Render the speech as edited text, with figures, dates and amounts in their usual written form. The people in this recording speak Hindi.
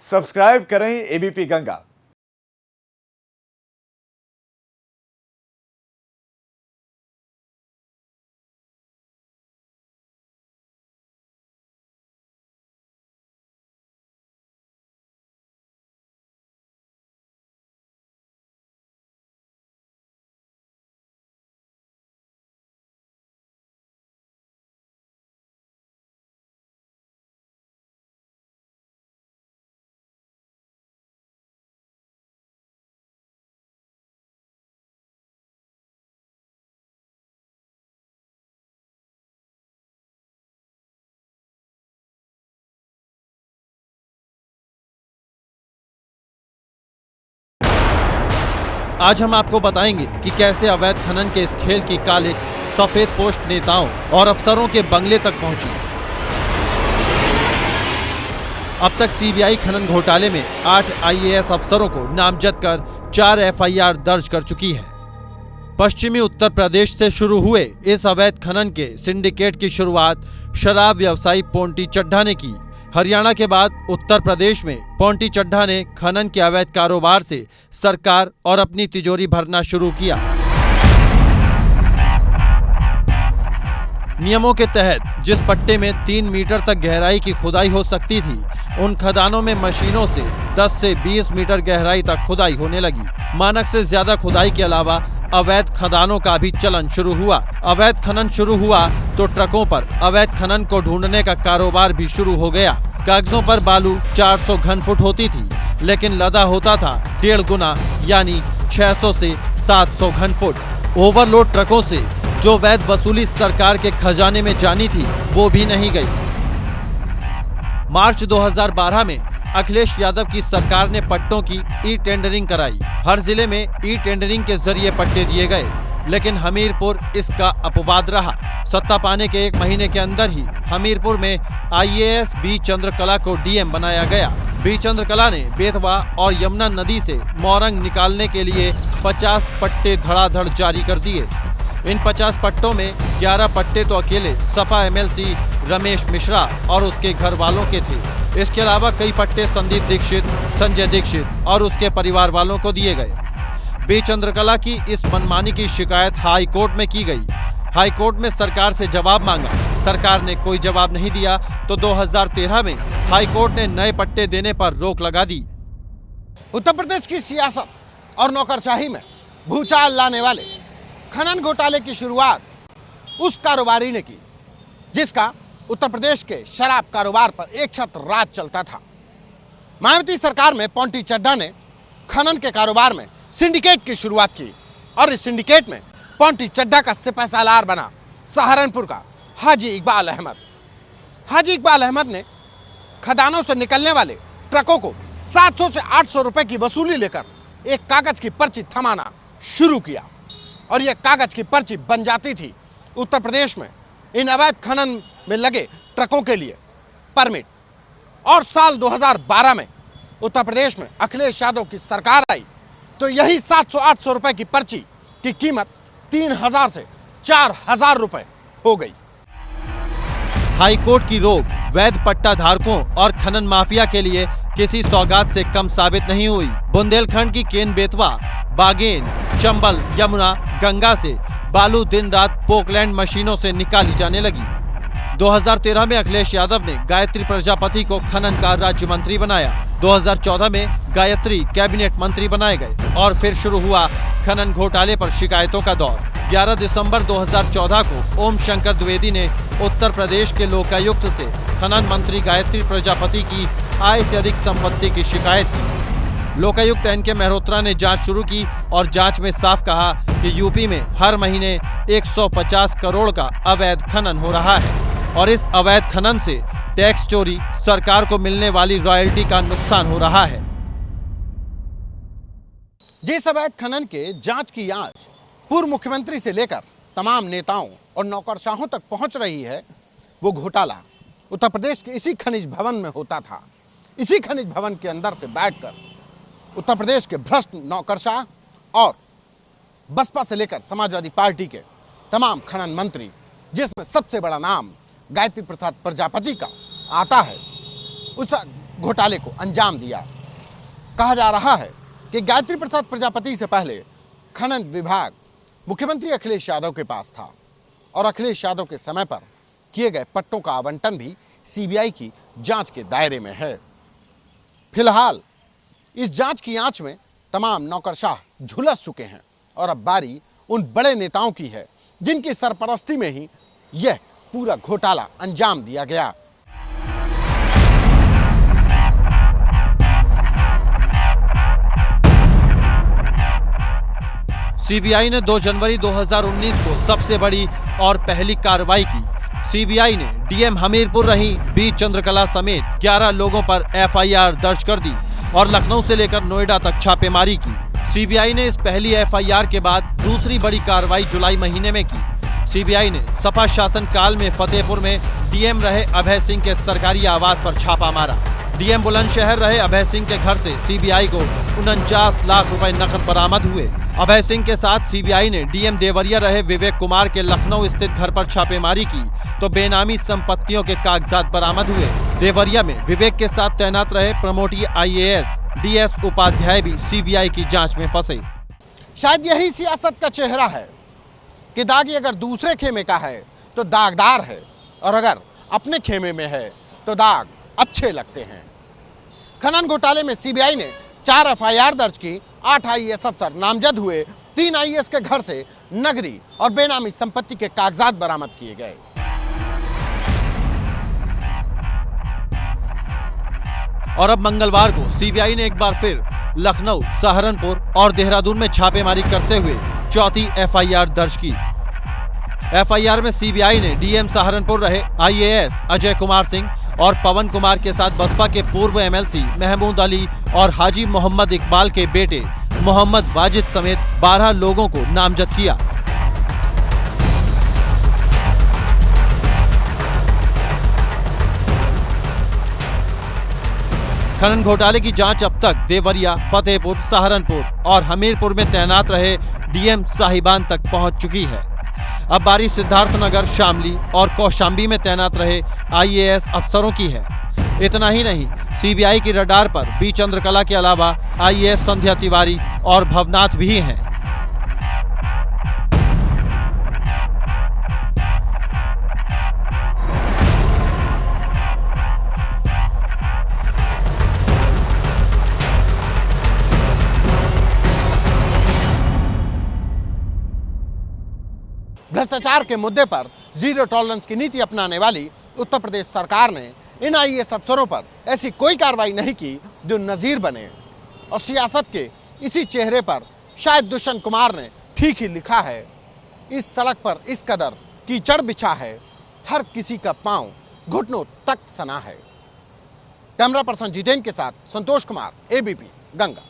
सब्सक्राइब करें एबीपी गंगा। आज हम आपको बताएंगे कि कैसे अवैध खनन के इस खेल की कालिक सफेद पोस्ट नेताओं और अफसरों के बंगले तक पहुंची। अब तक सीबीआई खनन घोटाले में 8 आईएएस अफसरों को नामजद कर 4 एफआईआर दर्ज कर चुकी है। पश्चिमी उत्तर प्रदेश से शुरू हुए इस अवैध खनन के सिंडिकेट की शुरुआत शराब व्यवसायी पोंटी चड्ढा ने की। हरियाणा के बाद उत्तर प्रदेश में पोंटी चड्ढा ने खनन के अवैध कारोबार से सरकार और अपनी तिजोरी भरना शुरू किया। नियमों के तहत जिस पट्टे में 3 मीटर तक गहराई की खुदाई हो सकती थी, उन खदानों में मशीनों से 10 से 20 मीटर गहराई तक खुदाई होने लगी। मानक से ज्यादा खुदाई के अलावा अवैध खदानों का भी चलन शुरू हुआ। अवैध खनन शुरू हुआ तो ट्रकों पर अवैध खनन को ढूंढने का कारोबार भी शुरू हो गया। कागजों पर बालू 400 घन फुट होती थी, लेकिन लदा होता था 1.5 गुना यानी 600 से 700 घन फुट। ओवरलोड ट्रकों से जो वैध वसूली सरकार के खजाने में जानी थी, वो भी नहीं गई। मार्च 2012 में अखिलेश यादव की सरकार ने पट्टों की ई टेंडरिंग कराई। हर जिले में ई टेंडरिंग के जरिए पट्टे दिए गए, लेकिन हमीरपुर इसका अपवाद रहा। सत्ता पाने के 1 महीने के अंदर ही हमीरपुर में आईएएस बी चंद्रकला को डीएम बनाया गया। बी चंद्रकला ने बेतवा और यमुना नदी से मोरंग निकालने के लिए 50 पट्टे धड़ाधड़ जारी कर दिए। इन 50 पट्टों में 11 पट्टे तो अकेले सपा एमएलसी रमेश मिश्रा और उसके घर वालों के थे। इसके अलावा कई पट्टे संदीप दीक्षित, संजय दीक्षित और उसके परिवार वालों को दिए गए। बी चंद्रकला की इस मनमानी की शिकायत हाई कोर्ट में की गई। हाई कोर्ट में सरकार से जवाब मांगा, सरकार ने कोई जवाब नहीं दिया तो 2013 में हाई कोर्ट ने नए पट्टे देने पर रोक लगा दी। उत्तर प्रदेश की सियासत और नौकरशाही में भूचाल लाने वाले खनन घोटाले की शुरुआत उस कारोबारी ने की जिसका उत्तर प्रदेश के शराब कारोबार पर एक छत राज चलता था। मायावती सरकार में पोंटी चड्ढा ने खनन के कारोबार में सिंडिकेट की शुरुआत की और इस सिंडिकेट में पोंटी चड्ढा का सिपहसालार बना सहारनपुर का हाजी इकबाल अहमद। हाजी इकबाल अहमद ने खदानों से निकलने वाले ट्रकों को 700 से 800 रुपए की वसूली लेकर एक कागज की पर्ची थमाना शुरू किया और यह कागज की पर्ची बन जाती थी उत्तर प्रदेश में इन अवैध खनन में लगे ट्रकों के लिए परमिट। और साल 2012 में उत्तर प्रदेश में अखिलेश यादव की सरकार आई तो यही 700-800 रुपए की पर्ची की कीमत 3000 से 4000 रुपए हो गई। हाई कोर्ट की रोक वैध पट्टा धारकों और खनन माफिया के लिए किसी सौगात से कम साबित नहीं हुई। बुंदेलखंड की केन बेतवा, बागेन, चंबल, यमुना, गंगा से बालू दिन रात पोकलैंड मशीनों से निकाली जाने लगी। 2013 में अखिलेश यादव ने गायत्री प्रजापति को खनन का राज्य मंत्री बनाया। 2014 में गायत्री कैबिनेट मंत्री बनाए गए और फिर शुरू हुआ खनन घोटाले पर शिकायतों का दौर। 11 दिसंबर 2014 को ओम शंकर द्विवेदी ने उत्तर प्रदेश के लोकायुक्त से खनन मंत्री गायत्री प्रजापति की आय से अधिक संपत्ति की शिकायत की। लोकायुक्त एनके मेहरोत्रा ने जांच शुरू की और जांच में साफ कहा कि यूपी में हर महीने 150 करोड़ का अवैध खनन हो रहा है और इस अवैध खनन से टैक्स चोरी, सरकार को मिलने वाली रॉयल्टी का नुकसान हो रहा है। जिस अवैध खनन के जांच की आंच पूर्व मुख्यमंत्री से लेकर तमाम नेताओं और नौकरशाहों तक पहुंच रही है, वो घोटाला उत्तर प्रदेश के इसी खनिज भवन में होता था। इसी खनिज भवन के अंदर से बैठकर उत्तर प्रदेश के भ्रष्ट नौकरशाह और बसपा से लेकर समाजवादी पार्टी के तमाम खनन मंत्री, जिसमें सबसे बड़ा नाम गायत्री प्रसाद प्रजापति का आता है, उस घोटाले को अंजाम दिया। कहा जा रहा है कि गायत्री प्रसाद प्रजापति से पहले खनन विभाग मुख्यमंत्री अखिलेश यादव के पास था और अखिलेश यादव के समय पर किए गए पट्टों का आवंटन भी सीबीआई की जांच के दायरे में है। फिलहाल इस जांच की आंच में तमाम नौकरशाह झुलस चुके हैं और अब बारी उन बड़े नेताओं की है जिनकी सरपरस्ती में ही यह पूरा घोटाला अंजाम दिया गया। सीबीआई ने 2 जनवरी 2019 को सबसे बड़ी और पहली कार्रवाई की। सीबीआई ने डीएम हमीरपुर रही बी चंद्रकला समेत 11 लोगों पर एफआईआर दर्ज कर दी और लखनऊ से लेकर नोएडा तक छापेमारी की। सीबीआई ने इस पहली एफआईआर के बाद दूसरी बड़ी कार्रवाई जुलाई महीने में की। सीबीआई ने सपा शासन काल में फतेहपुर में डीएम रहे अभय सिंह के सरकारी आवास पर छापा मारा। डीएम बुलंदशहर रहे अभय सिंह के घर से सीबीआई को 49 लाख रुपए नकद बरामद हुए। अभय सिंह के साथ सीबीआई ने डीएम देवरिया रहे विवेक कुमार के लखनऊ स्थित घर पर छापेमारी की तो बेनामी संपत्तियों के कागजात बरामद हुए। देवरिया में विवेक के साथ तैनात रहे प्रमोटी आईएएस डीएस उपाध्याय भी सीबीआई की जांच में फंसे। शायद यही सियासत का चेहरा है कि दागी अगर दूसरे खेमे का है तो दागदार है और अगर अपने खेमे में है तो दाग अच्छे लगते हैं। खनन घोटाले में सीबीआई ने 4 एफआईआर दर्ज की। 8 आईएएस अफसर नामजद हुए। 3 आईएएस के घर से नकदी और बेनामी संपत्ति के कागजात बरामद किए गए। और अब मंगलवार को सीबीआई ने एक बार फिर लखनऊ, सहारनपुर और देहरादून में छापेमारी करते हुए चौथी एफआईआर दर्ज की। एफआईआर में सीबीआई ने डीएम सहारनपुर रहे आईएएस अजय कुमार सिंह और पवन कुमार के साथ बसपा के पूर्व एमएलसी महमूद अली और हाजी मोहम्मद इकबाल के बेटे मोहम्मद वाजिद समेत 12 लोगों को नामजद किया। खनन घोटाले की जांच अब तक देवरिया, फतेहपुर, सहारनपुर और हमीरपुर में तैनात रहे डीएम साहिबान तक पहुंच चुकी है। अब बारी सिद्धार्थनगर, शामली और कौशाम्बी में तैनात रहे आईएएस अफसरों की है। इतना ही नहीं, सीबीआई की रडार पर बी चंद्रकला के अलावा आईएएस संध्या तिवारी और भवनाथ भी हैं। भ्रष्टाचार के मुद्दे पर जीरो टॉलरेंस की नीति अपनाने वाली उत्तर प्रदेश सरकार ने इन आईएएस अफसरों पर ऐसी कोई कार्रवाई नहीं की जो नजीर बने। और सियासत के इसी चेहरे पर शायद दुष्यंत कुमार ने ठीक ही लिखा है, इस सड़क पर इस कदर कीचड़ बिछा है, हर किसी का पांव घुटनों तक सना है। कैमरा पर्सन जितेंद्र के साथ संतोष कुमार, एबीपी गंगा।